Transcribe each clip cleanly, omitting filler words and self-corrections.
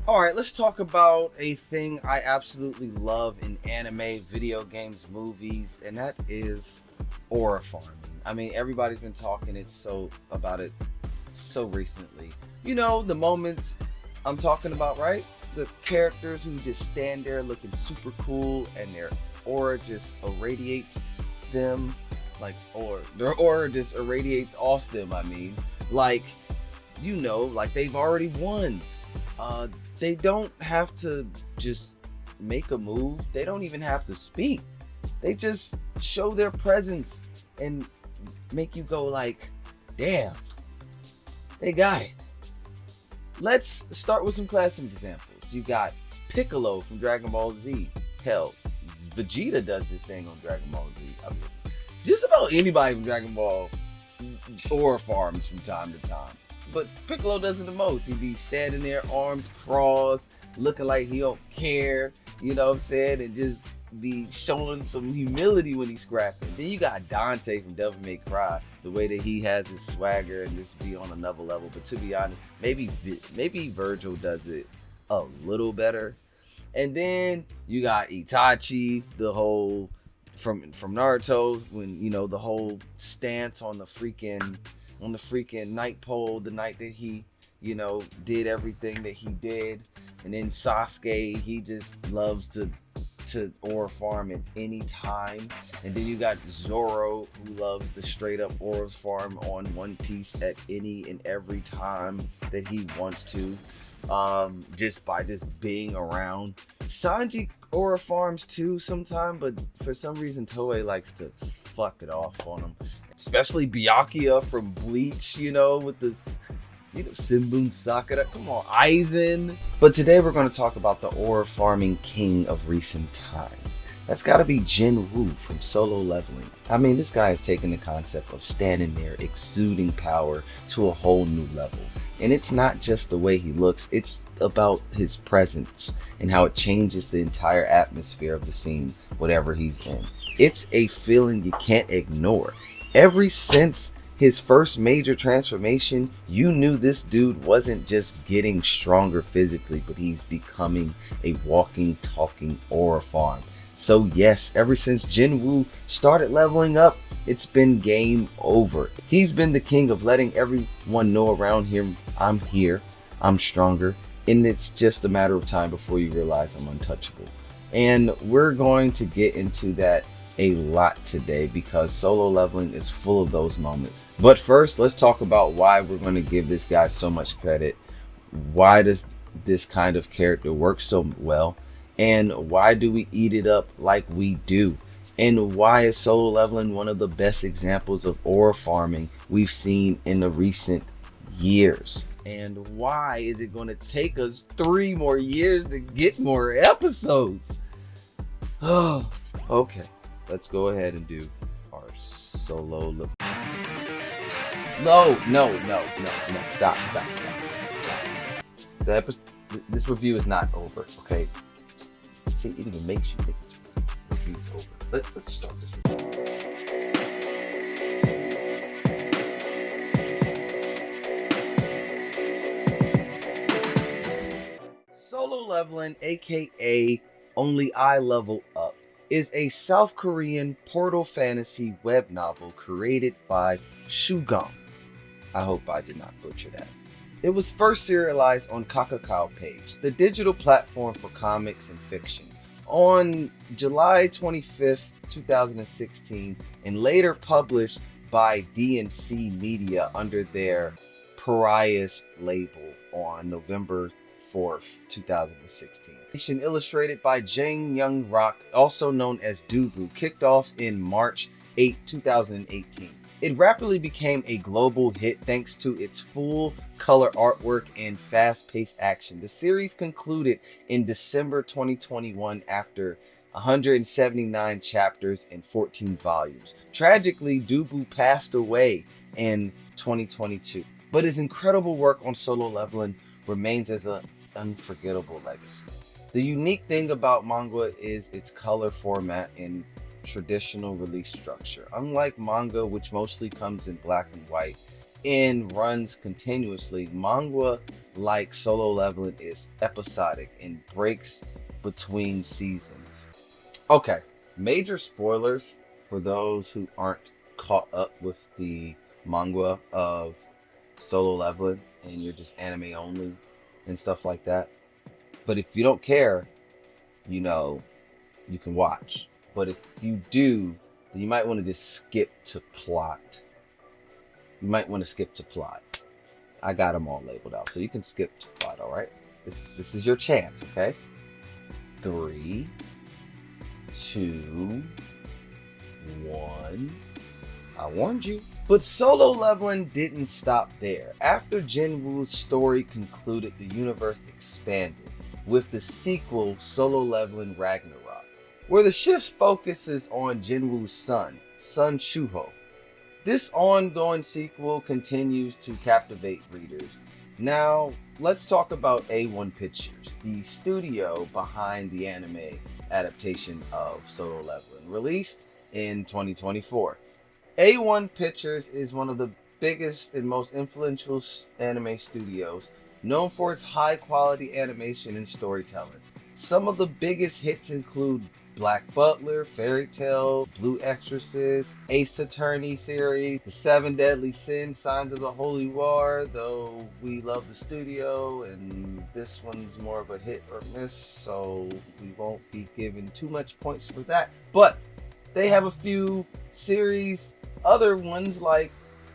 Alright, let's talk about a thing I absolutely love in anime, video games, movies, and that is aura farming. I mean, everybody's been talking about it so recently. You know, the moments I'm talking about, right? The characters who just stand there looking super cool and their aura just irradiates them, or their aura just irradiates off them, I mean. Like, like they've already won. Uh, they don't have to just make a move. They don't even have to speak. They just show their presence and make you go like, damn, they got it. Let's start with some classic examples. You got Piccolo from Dragon Ball Z. Hell, Vegeta does this thing on Dragon Ball Z. I mean, just about anybody from Dragon Ball aura farms from time to time. But Piccolo does it the most. He be standing there, arms crossed, looking like he don't care, you know what I'm saying? And just be showing some humility when he's scrapping. Then you got Dante from Devil May Cry, the way that he has his swagger and just be on another level. But to be honest, maybe Virgil does it a little better. And then you got Itachi, the whole from Naruto, when the whole stance on the freaking night pole, the night that he did everything that he did. And then Sasuke, he just loves to aura farm at any time. And then you got Zoro, who loves to straight up aura farm on One Piece at any and every time that he wants to, just by being around. Sanji aura farms too sometime, but for some reason Toei likes to fuck it off on him, especially Byakuya from Bleach, with this Shimbun Sakura. Come on, Aizen. But today we're going to talk about the aura farming king of recent times. That's got to be Jinwoo from Solo Leveling. I mean, this guy has taken the concept of standing there exuding power to a whole new level. And it's not just the way he looks, it's about his presence and how it changes the entire atmosphere of the scene, whatever he's in. It's a feeling you can't ignore. Ever since his first major transformation, you knew this dude wasn't just getting stronger physically, but he's becoming a walking, talking aura farm. So yes, ever since Jinwoo started leveling up, it's been game over. He's been the king of letting everyone know around him, I'm here, I'm stronger, and it's just a matter of time before you realize I'm untouchable. And we're going to get into that a lot today because Solo Leveling is full of those moments. But first, let's talk about why we're going to give this guy so much credit. Why does this kind of character work so well? And why do we eat it up like we do? And why is Solo Leveling one of the best examples of aura farming we've seen in the recent years? And why is it going to take us 3 more years to get more episodes? Oh, okay. Let's go ahead and do our Solo Leveling. No. Stop. This review is not over, okay? See, it even makes you think it's over. The review's over. Let's start this review. Solo Leveling, aka Only I Level Up, is a South Korean portal fantasy web novel created by Shugam. I hope I did not butcher that. It was first serialized on Kakao Page, the digital platform for comics and fiction, on July 25th, 2016, and later published by D&C Media under their Pariahs label on November 4th, 2016. Illustrated by Jang Young Rock, also known as Dubu, kicked off in March 8, 2018. It rapidly became a global hit thanks to its full color artwork and fast-paced action. The series concluded in December 2021 after 179 chapters and 14 volumes. Tragically, Dubu passed away in 2022, but his incredible work on Solo Leveling remains as an unforgettable legacy. The unique thing about manga is its color format and traditional release structure. Unlike manga, which mostly comes in black and white, and runs continuously. Manga like Solo Leveling is episodic and breaks between seasons. Okay, major spoilers for those who aren't caught up with the manga of Solo Leveling and you're just anime only and stuff like that. But if you don't care, you know, you can watch. But if you do, then you might want to just skip to plot. You might want to skip to plot. I got them all labeled out, so you can skip to plot, all right? This is your chance, okay? 3, 2, 1. I warned you. But Solo Leveling didn't stop there. After Jinwoo's story concluded, the universe expanded with the sequel Solo Leveling Ragnarok, where the shift focuses on Jinwoo's son, Sun Shuho. This ongoing sequel continues to captivate readers. Now, let's talk about A1 Pictures, the studio behind the anime adaptation of Solo Leveling, released in 2024. A1 Pictures is one of the biggest and most influential anime studios, known for its high-quality animation and storytelling. Some of the biggest hits include Black Butler, Fairy Tail, Blue Exorcist, Ace Attorney series, The Seven Deadly Sins, Signs of the Holy War, though we love the studio and this one's more of a hit or miss, so we won't be giving too much points for that. But they have a few series, other ones like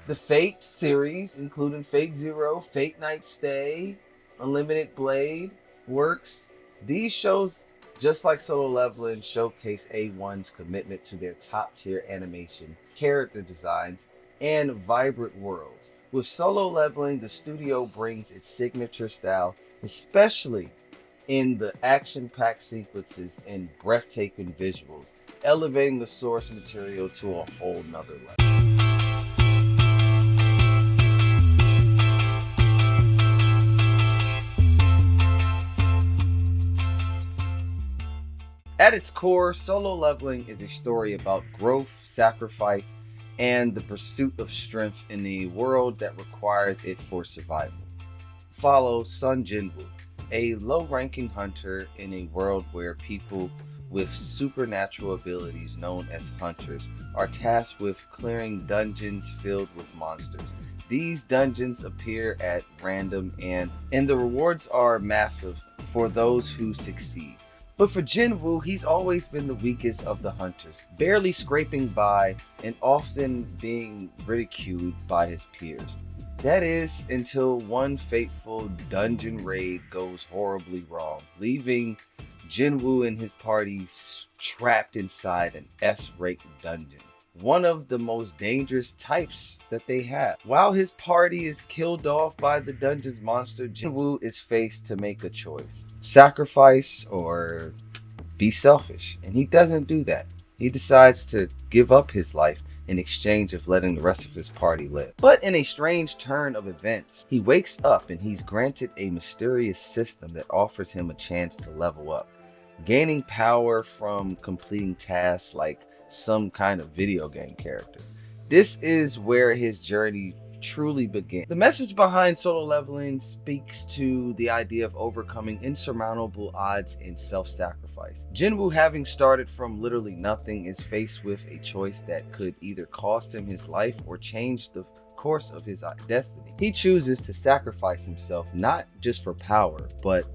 the Fate series, including Fate Zero, Fate Night Stay, Unlimited Blade, Works. These shows, just like Solo Leveling, showcase A1's commitment to their top-tier animation, character designs, and vibrant worlds. With Solo Leveling, the studio brings its signature style, especially in the action-packed sequences and breathtaking visuals, elevating the source material to a whole nother level. At its core, Solo Leveling is a story about growth, sacrifice, and the pursuit of strength in a world that requires it for survival. Follow Sung Jinwoo, a low-ranking hunter in a world where people with supernatural abilities known as hunters are tasked with clearing dungeons filled with monsters. These dungeons appear at random and the rewards are massive for those who succeed. But for Jinwoo, he's always been the weakest of the hunters, barely scraping by and often being ridiculed by his peers. That is until one fateful dungeon raid goes horribly wrong, leaving Jinwoo and his party trapped inside an S-rank dungeon, one of the most dangerous types that they have. While his party is killed off by the dungeon's monster, Jinwoo is faced to make a choice: sacrifice or be selfish. And he doesn't do that. He decides to give up his life in exchange of letting the rest of his party live. But in a strange turn of events, he wakes up and he's granted a mysterious system that offers him a chance to level up, gaining power from completing tasks like some kind of video game character. This is where his journey truly begins. The message behind Solo Leveling speaks to the idea of overcoming insurmountable odds and self-sacrifice. Jinwoo, having started from literally nothing, is faced with a choice that could either cost him his life or change the course of his destiny. He chooses to sacrifice himself, not just for power, but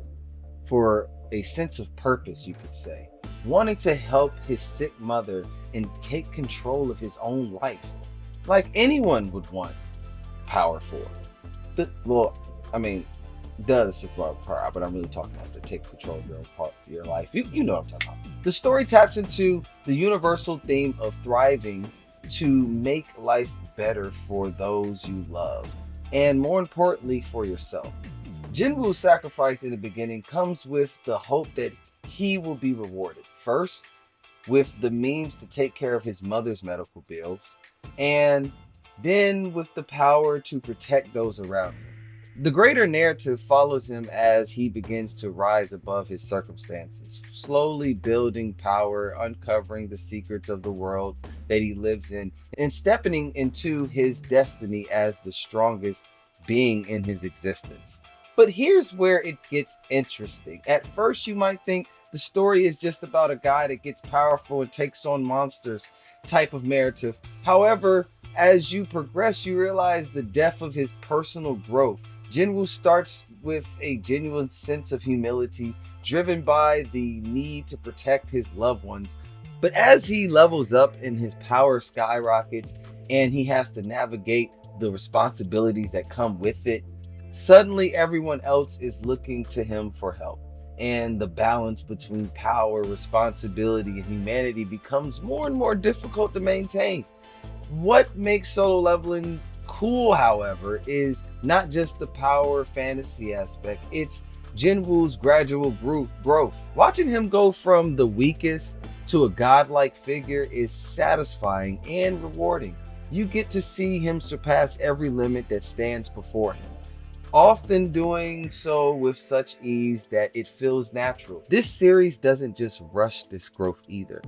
for a sense of purpose, you could say, wanting to help his sick mother and take control of his own life, like anyone would want power for. The sick mother part, but I'm really talking about to take control of your own part of your life. You know what I'm talking about. The story taps into the universal theme of thriving to make life better for those you love, and more importantly, for yourself. Jinwoo's sacrifice in the beginning comes with the hope that he will be rewarded. First, with the means to take care of his mother's medical bills, and then with the power to protect those around him. The greater narrative follows him as he begins to rise above his circumstances, slowly building power, uncovering the secrets of the world that he lives in, and stepping into his destiny as the strongest being in his existence. But here's where it gets interesting. At first, you might think the story is just about a guy that gets powerful and takes on monsters type of narrative. However, as you progress, you realize the depth of his personal growth. Jinwoo starts with a genuine sense of humility, driven by the need to protect his loved ones. But as he levels up and his power skyrockets and he has to navigate the responsibilities that come with it, suddenly everyone else is looking to him for help. And the balance between power, responsibility, and humanity becomes more and more difficult to maintain. What makes solo leveling cool, however, is not just the power fantasy aspect, it's Jinwoo's gradual growth. Watching him go from the weakest to a godlike figure is satisfying and rewarding. You get to see him surpass every limit that stands before him, often doing so with such ease that it feels natural. This series doesn't just rush this growth either.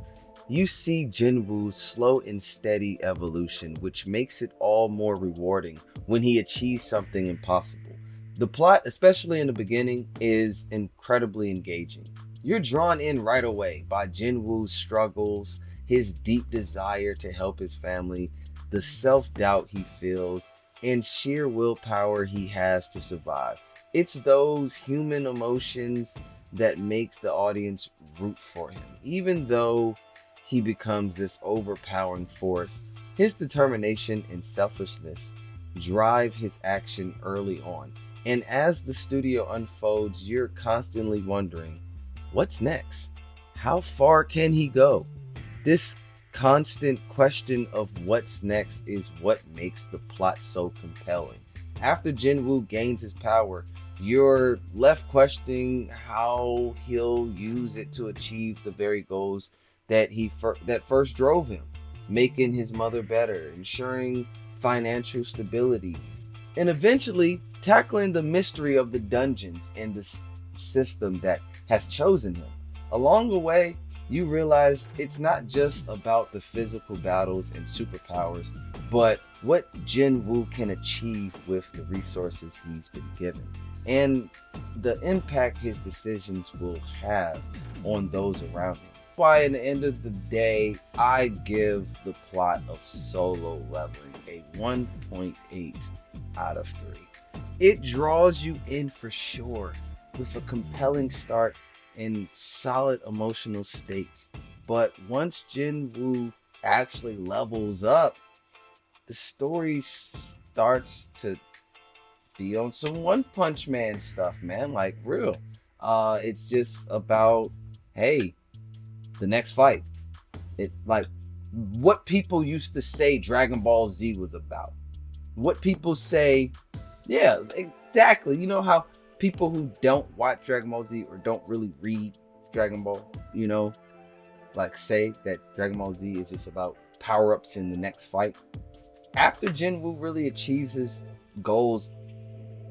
You see Jinwoo's slow and steady evolution, which makes it all more rewarding when he achieves something impossible. The plot, especially in the beginning, is incredibly engaging. You're drawn in right away by Jinwoo's struggles, his deep desire to help his family, the self-doubt he feels, and sheer willpower he has to survive. It's those human emotions that make the audience root for him, even though he becomes this overpowering force. His determination and selfishness drive his action early on, and as the studio unfolds, you're constantly wondering, what's next? How far can he go? This constant question of what's next is what makes the plot so compelling. After Jinwoo gains his power, you're left questioning how he'll use it to achieve the very goals that that first drove him, making his mother better, ensuring financial stability, and eventually tackling the mystery of the dungeons and the system that has chosen him. Along the way, you realize it's not just about the physical battles and superpowers, but what Jinwoo can achieve with the resources he's been given, and the impact his decisions will have on those around him. Why, in the end of the day, I give the plot of Solo Leveling a 1.8 out of 3. It draws you in for sure, with a compelling start and solid emotional stakes. But once Jinwoo actually levels up, the story starts to be on some One Punch Man stuff, man. Like, real. It's just about, hey, the next fight. It, like, what people used to say Dragon Ball Z was about. What people say, yeah, exactly. You know how people who don't watch Dragon Ball Z or don't really read Dragon Ball, like say that Dragon Ball Z is just about power-ups in the next fight. After Jinwoo really achieves his goals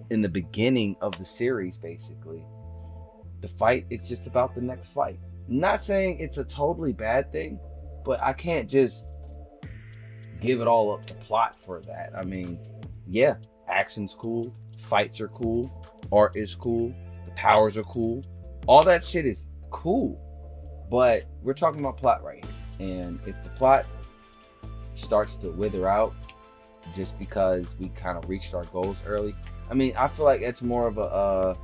in the beginning of the series, basically, the fight, it's just about the next fight. I'm not saying it's a totally bad thing, but I can't just give it all up to plot for that. I mean, yeah, action's cool, fights are cool, art is cool, the powers are cool, all that shit is cool, but we're talking about plot right here. And if the plot starts to wither out just because we kind of reached our goals early, I mean, I feel like it's more of a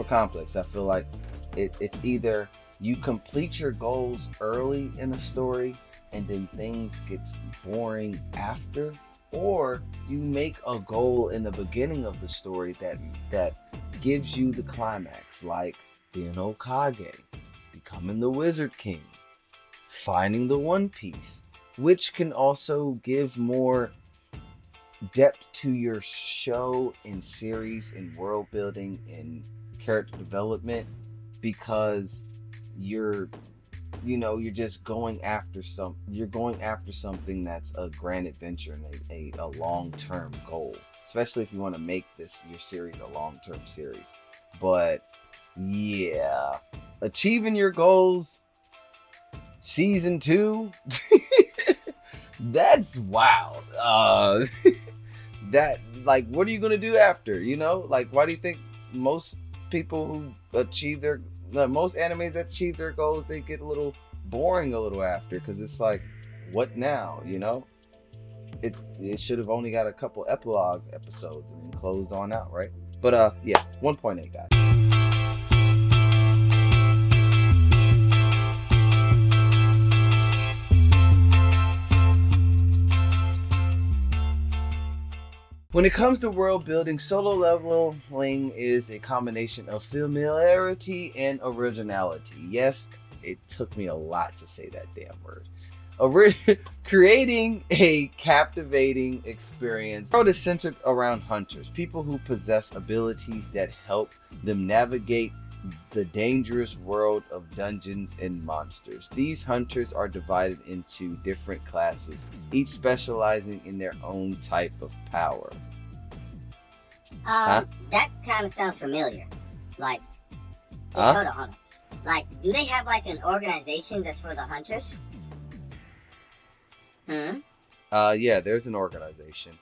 complex. I feel like it's either you complete your goals early in a story and then things get boring after, or you make a goal in the beginning of the story that gives you the climax, like being Hokage, becoming the Wizard King, finding the One Piece, which can also give more depth to your show and series and world building and character development, because you're just going after something that's a grand adventure and a long-term goal. especially if you want to make this your series a long-term series. But yeah, achieving your goals, season 2. That's wild. That, like, what are you gonna do after? You know, like, why do you think most people who achieve their most animes that achieve their goals, they get a little boring a little after? Because it's like, what now? You know, it should have only got a couple epilogue episodes and then closed on out, right? But yeah, 1.8, guys. When it comes to world building, solo leveling is a combination of familiarity and originality. Yes, it took me a lot to say that damn word. Creating a captivating experience. The world is centered around hunters, people who possess abilities that help them navigate the dangerous world of dungeons and monsters. These hunters are divided into different classes, each specializing in their own type of power. That kind of sounds familiar. Like, hold on. Like, do they have like an organization that's for the hunters? Yeah, there's an organization.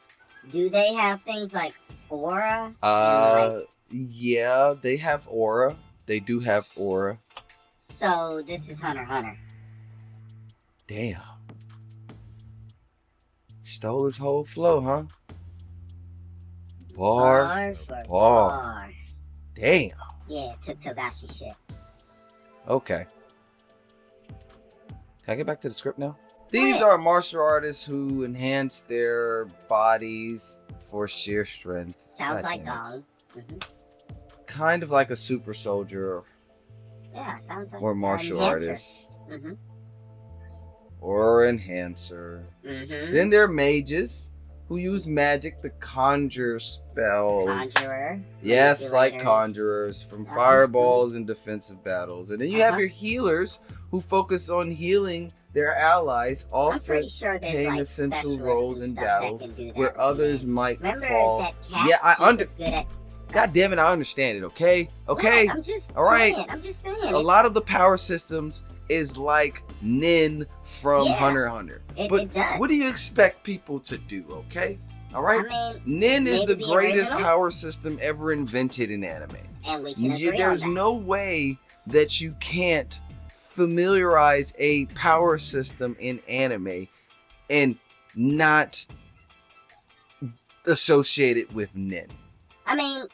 Do they have things like aura? Yeah, they have aura. They do have aura. So this is Hunter x Hunter. Damn. Stole his whole flow, huh? Bar for bar. Damn. Yeah, took Togashi shit. Okay. Can I get back to the script now? These are martial artists who enhance their bodies for sheer strength. Sounds like Gong. Kind of like a super soldier. Yeah, sounds like or martial artist. Or enhancer. Then there are mages who use magic to conjure spells. Conjurer. Yes, like conjurers from fireballs and defensive battles. And then you have your healers who focus on healing their allies, often playing essential roles in battles where others might fall. That cat yeah, I understand. God damn it, I understand it. Okay. Yeah, I'm just saying. I'm just saying. A lot of the power systems is like Nin from Hunter x Hunter. But what do you expect people to do? Okay. All right. I mean, Nin is the greatest power system ever invented in anime. And we can agree There's on that. no way that you can't familiarize a power system in anime and not associate it with Nin. I mean,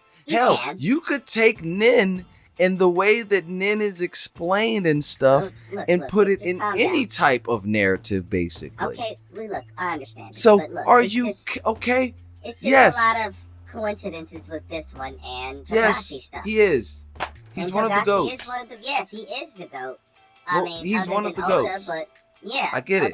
you could take Nin and the way that Nin is explained and stuff put it in any type of narrative, basically. Okay, look, I understand. So, but look, are you okay? It's just a lot of coincidences with this one and Togashi stuff. He is. He's one of the goats. Yes, he is the goat. Well, he's one of the goats. But yeah, I get it.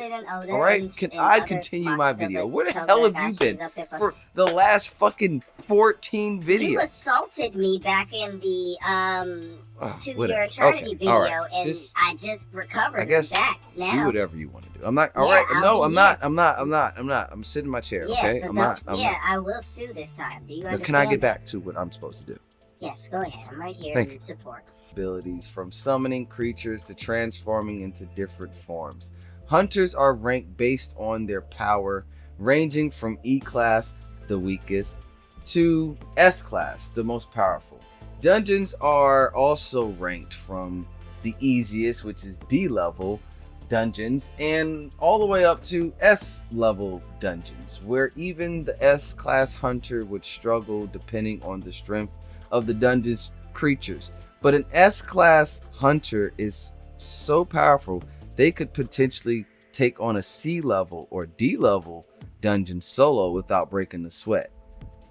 All right, can I continue my video? Where the hell have you been for the last fucking 14 videos? You assaulted me back in the To Your Eternity video, and I just recovered. I guess back now. Do whatever you want to do. I'm not. All right. No, I'm not. I'm not. I'm sitting in my chair. Okay. So I will sue this time. Do you understand? Can I get back to what I'm supposed to do? Yes, go ahead. I'm right here to support. Abilities from summoning creatures to transforming into different forms. Hunters are ranked based on their power, ranging from E class, the weakest, to S class, the most powerful. Dungeons are also ranked from the easiest, which is D level dungeons, and all the way up to S level dungeons, where even the S class hunter would struggle depending on the strength of the dungeon's creatures. But an S-class hunter is so powerful, they could potentially take on a C-level or D-level dungeon solo without breaking the sweat.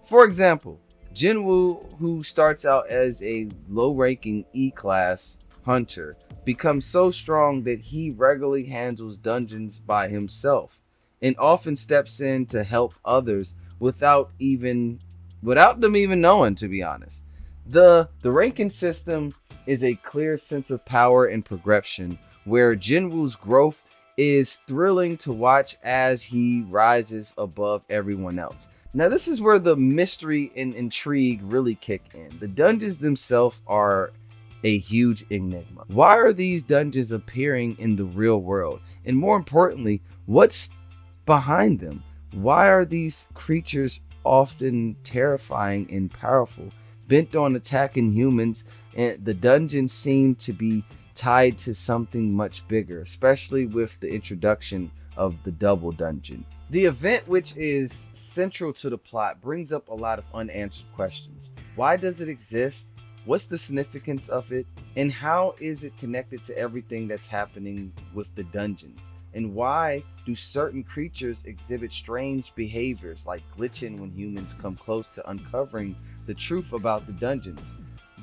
For example, Jinwoo, who starts out as a low-ranking E-class hunter, becomes so strong that he regularly handles dungeons by himself and often steps in to help others without them even knowing, to be honest. The ranking system is a clear sense of power and progression, where Jinwoo's growth is thrilling to watch as he rises above everyone else. Now this is where the mystery and intrigue really kick in. The dungeons themselves are a huge enigma. Why are these dungeons appearing in the real world? And more importantly, what's behind them? Why are these creatures often terrifying and powerful, bent on attacking humans? And the dungeons seem to be tied to something much bigger, especially with the introduction of the double dungeon. The event, which is central to the plot, brings up a lot of unanswered questions. Why does it exist? What's the significance of it? And how is it connected to everything that's happening with the dungeons? And why do certain creatures exhibit strange behaviors like glitching when humans come close to uncovering the truth about the dungeons?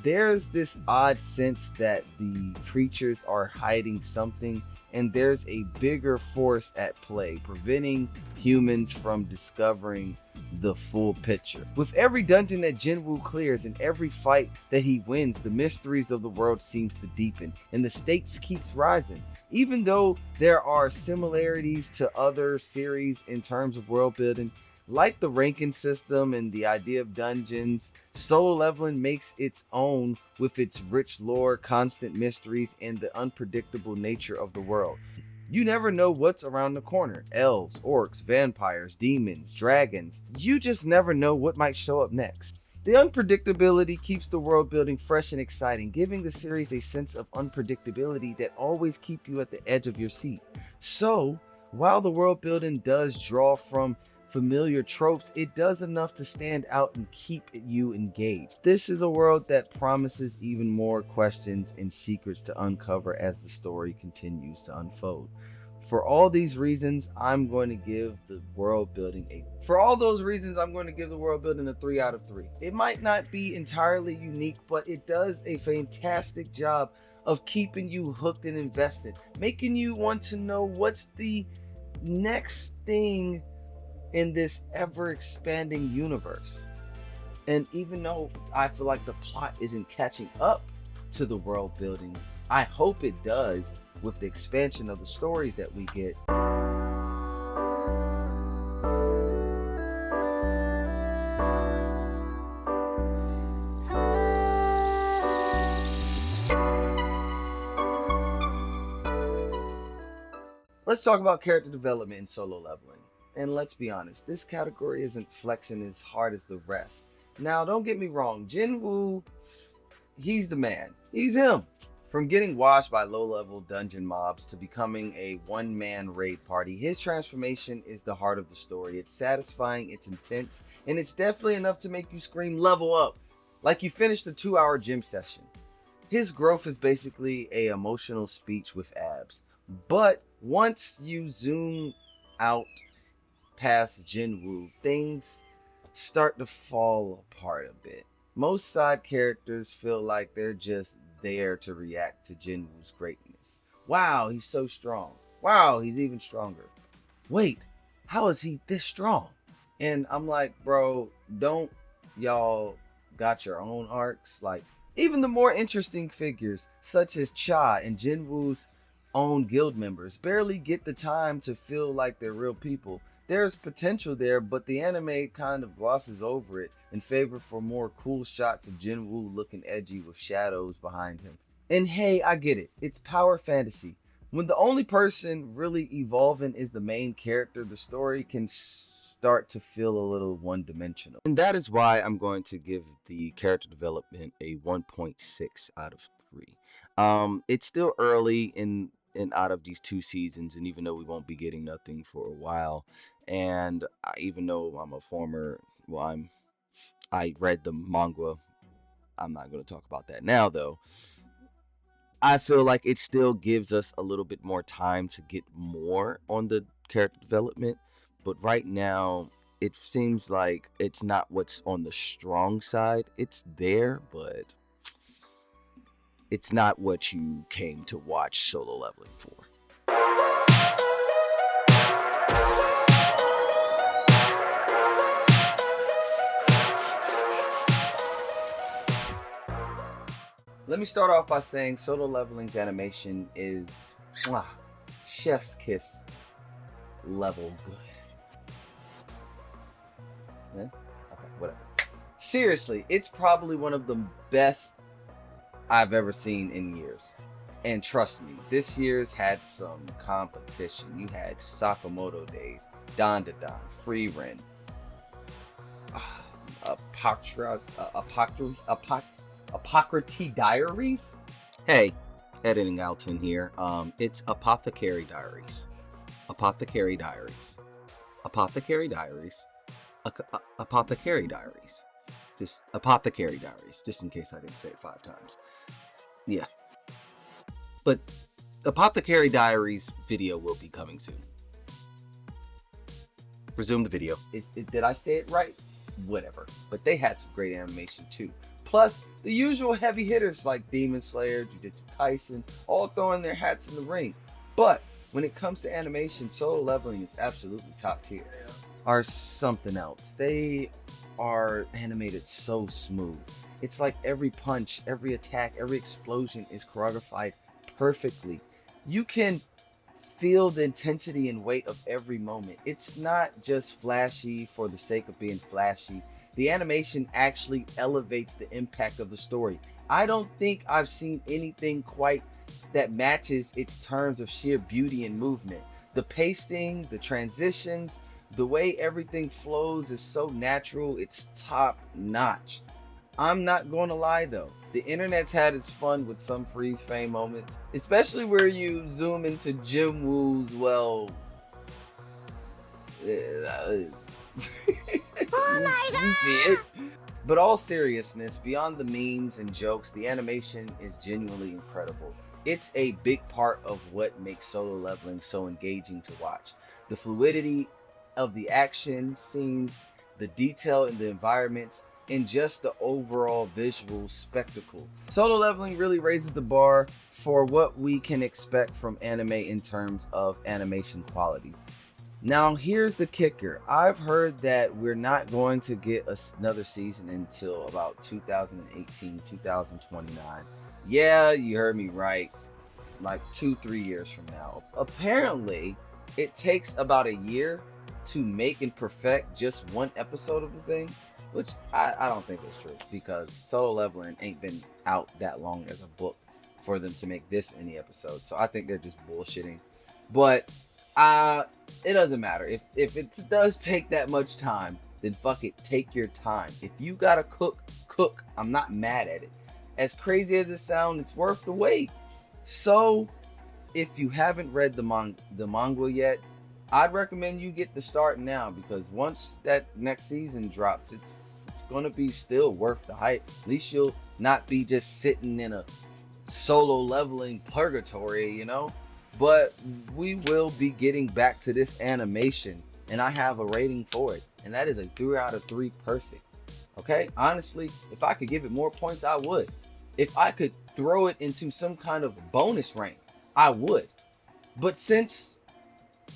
There's this odd sense that the creatures are hiding something, and there's a bigger force at play, preventing humans from discovering the full picture. With every dungeon that Jinwoo clears and every fight that he wins, the mysteries of the world seems to deepen, and the stakes keeps rising. Even though there are similarities to other series in terms of world building, like the ranking system and the idea of dungeons, Solo Leveling makes its own with its rich lore, constant mysteries, and the unpredictable nature of the world. You never know what's around the corner. Elves, orcs, vampires, demons, dragons. You just never know what might show up next. The unpredictability keeps the world building fresh and exciting, giving the series a sense of unpredictability that always keep you at the edge of your seat. So, while the world building does draw from familiar tropes, it does enough to stand out and keep you engaged. This is a world that promises even more questions and secrets to uncover as the story continues to unfold. For all these reasons, I'm going to give the world building a 3 out of 3. It might not be entirely unique, but it does a fantastic job of keeping you hooked and invested, making you want to know what's the next thing in this ever-expanding universe. And even though I feel like the plot isn't catching up to the world building, I hope it does with the expansion of the stories that we get. Let's talk about character development in Solo Leveling. And let's be honest, this category isn't flexing as hard as the rest. Now, don't get me wrong, Jinwoo, he's the man. He's him. From getting washed by low-level dungeon mobs to becoming a one-man raid party, his transformation is the heart of the story. It's satisfying, it's intense, and it's definitely enough to make you scream level up, like you finished a 2-hour gym session. His growth is basically an emotional speech with abs. But once you zoom out past Jinwoo, things start to fall apart a bit. Most side characters feel like they're just there to react to Jinwoo's greatness. Wow, he's so strong. Wow, he's even stronger. Wait, how is he this strong? And I'm like, bro, don't y'all got your own arcs? Like, even the more interesting figures, such as Cha and Jinwoo's own guild members, barely get the time to feel like they're real people. There's potential there, but the anime kind of glosses over it in favor for more cool shots of Jinwoo looking edgy with shadows behind him. And hey, I get it. It's power fantasy. When the only person really evolving is the main character, the story can start to feel a little one-dimensional. And that is why I'm going to give the character development a 1.6 out of 3. It's still early in out of these 2 seasons, and even though we won't be getting nothing for a while, and even though I'm a former, I read the manga, I'm not going to talk about that now though. I feel like it still gives us a little bit more time to get more on the character development, but right now it seems like it's not what's on the strong side. It's there, but it's not what you came to watch Solo Leveling for. Let me start off by saying Solo Leveling's animation is chef's kiss level good. Yeah? Okay, whatever. Seriously, it's probably one of the best I've ever seen in years. And trust me, this year's had some competition. You had Sakamoto Days, Don Da Don, Free Ren, Apocryphy Diaries. Hey, editing Alton here. It's Apothecary Diaries. Apothecary Diaries. Apothecary Diaries. Apothecary Diaries. Just Apothecary Diaries, just in case I didn't say it 5 times. Yeah. But Apothecary Diaries video will be coming soon. Resume the video. Did I say it right? Whatever. But they had some great animation too. Plus, the usual heavy hitters like Demon Slayer, Jujutsu Kaisen, all throwing their hats in the ring. But when it comes to animation, Solo Leveling is absolutely top tier. Are something else. They are animated so smooth. It's like every punch, every attack, every explosion is choreographed perfectly. You can feel the intensity and weight of every moment. It's not just flashy for the sake of being flashy. The animation actually elevates the impact of the story. I don't think I've seen anything quite that matches its terms of sheer beauty and movement. The pacing, the transitions, the way everything flows is so natural, it's top notch. I'm not going to lie though, the internet's had its fun with some freeze frame moments, especially where you zoom into Jinwoo's, well, oh my God. You see it. But all seriousness, beyond the memes and jokes, the animation is genuinely incredible. It's a big part of what makes Solo Leveling so engaging to watch. The fluidity of the action scenes, the detail in the environments, and just the overall visual spectacle. Solo Leveling really raises the bar for what we can expect from anime in terms of animation quality. Now here's the kicker. I've heard that we're not going to get another season until about 2018, 2029. Yeah, you heard me right. Like 2-3 years from now. Apparently, it takes about a year to make and perfect just one episode of the thing, which I don't think is true, because Solo Leveling ain't been out that long as a book for them to make this many episodes. So I think they're just bullshitting. But it doesn't matter. If it does take that much time, then fuck it, take your time. If you gotta cook. I'm not mad at it. As crazy as it sounds, it's worth the wait. So if you haven't read the manga yet, I'd recommend you get the start now, because once that next season drops, it's gonna be still worth the hype. At least you'll not be just sitting in a Solo Leveling purgatory, you know? But we will be getting back to this animation, and I have a rating for it, and that is a 3 out of 3 perfect. Okay? Honestly, if I could give it more points, I would. If I could throw it into some kind of bonus rank, I would. But since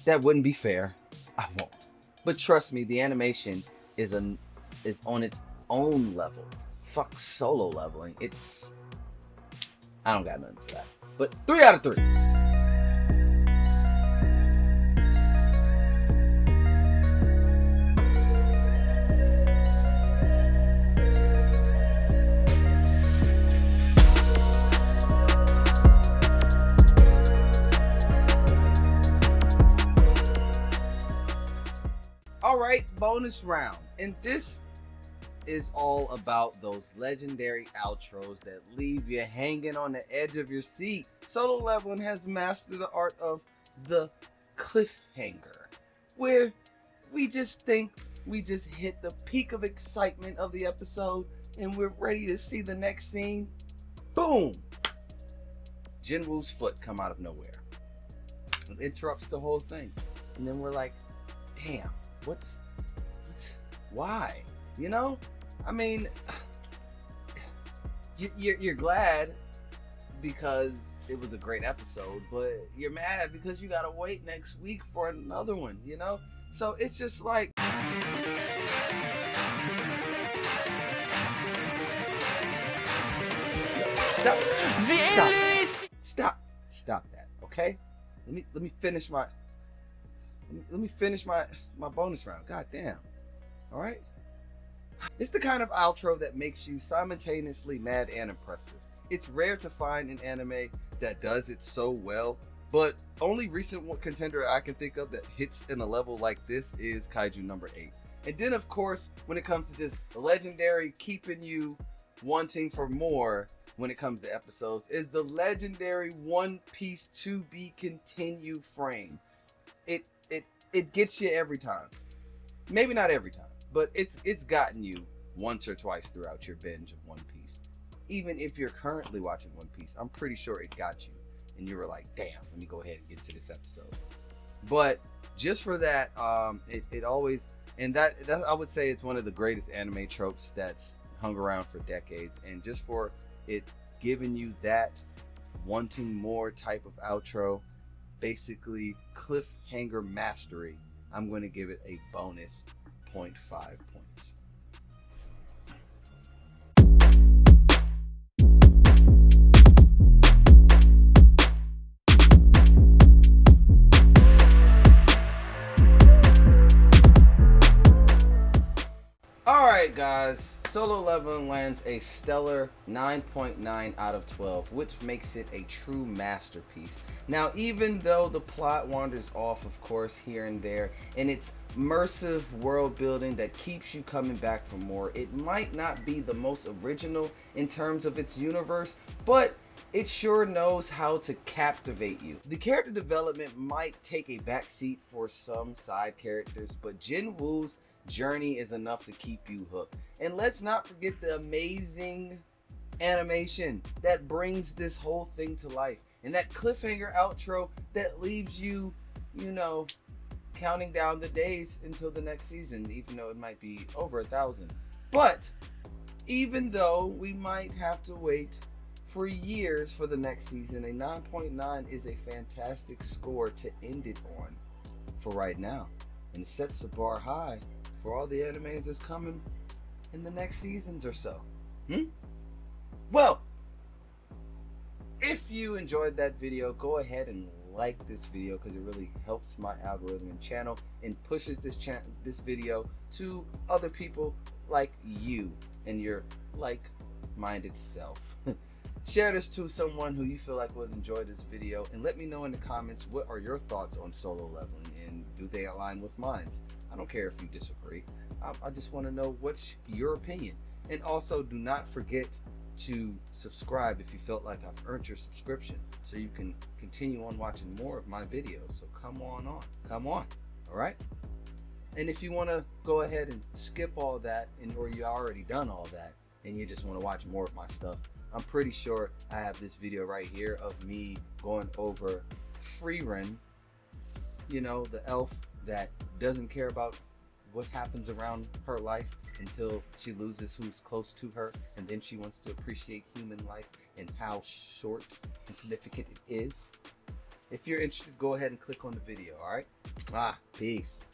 that wouldn't be fair, I won't. But trust me, the animation is on its own level. Fuck Solo Leveling. I don't got nothing for that. But 3 out of 3. Alright, bonus round. And this is all about those legendary outros that leave you hanging on the edge of your seat. Solo Leveling has mastered the art of the cliffhanger, where we just think we just hit the peak of excitement of the episode and we're ready to see the next scene. Boom! Jinwoo's foot come out of nowhere. It interrupts the whole thing. And then we're like, damn, why? You know? I mean, you're glad because it was a great episode, but you're mad because you gotta wait next week for another one, you know? So it's just like... Stop that, okay? Let me finish my bonus round. God damn. All right. It's the kind of outro that makes you simultaneously mad and impressive. It's rare to find an anime that does it so well, but only recent contender I can think of that hits in a level like this is Kaiju number 8. And then of course, when it comes to just legendary keeping you wanting for more when it comes to episodes, is the legendary One Piece to be continued frame. It gets you every time. Maybe not every time, but it's gotten you once or twice throughout your binge of One Piece. Even if you're currently watching One Piece, I'm pretty sure it got you and you were like, damn, let me go ahead and get to this episode. But just for that, it always, and that I would say it's one of the greatest anime tropes that's hung around for decades. And just for it giving you that wanting more type of outro, basically cliffhanger mastery, I'm going to give it a bonus 0.5 points. Alright guys, Solo Leveling lands a stellar 9.9 out of 12, which makes it a true masterpiece. Now, even though the plot wanders off, of course, here and there, and it's immersive world building that keeps you coming back for more, it might not be the most original in terms of its universe, but it sure knows how to captivate you. The character development might take a backseat for some side characters, but Jinwoo's journey is enough to keep you hooked. And let's not forget the amazing animation that brings this whole thing to life, and that cliffhanger outro that leaves you, you know, counting down the days until the next season, even though it might be over 1,000. But even though we might have to wait for years for the next season, a 9.9 is a fantastic score to end it on for right now, and it sets the bar high for all the animes that's coming in the next seasons or so. Well, if you enjoyed that video, go ahead and like this video because it really helps my algorithm and channel and pushes this video to other people like you and your like-minded self. Share this to someone who you feel like would enjoy this video, and let me know in the comments what are your thoughts on Solo Leveling and do they align with mine. I don't care if you disagree. I just want to know what's your opinion. And also, do not forget to subscribe if you felt like I've earned your subscription, so you can continue on watching more of my videos. So come on, all right? And if you want to go ahead and skip all that, or you already done all that, and you just want to watch more of my stuff, I'm pretty sure I have this video right here of me going over Freerin, you know, the elf that doesn't care about what happens around her life until she loses who's close to her, and then she wants to appreciate human life and how short and significant it is. If you're interested, go ahead and click on the video, all right? Peace.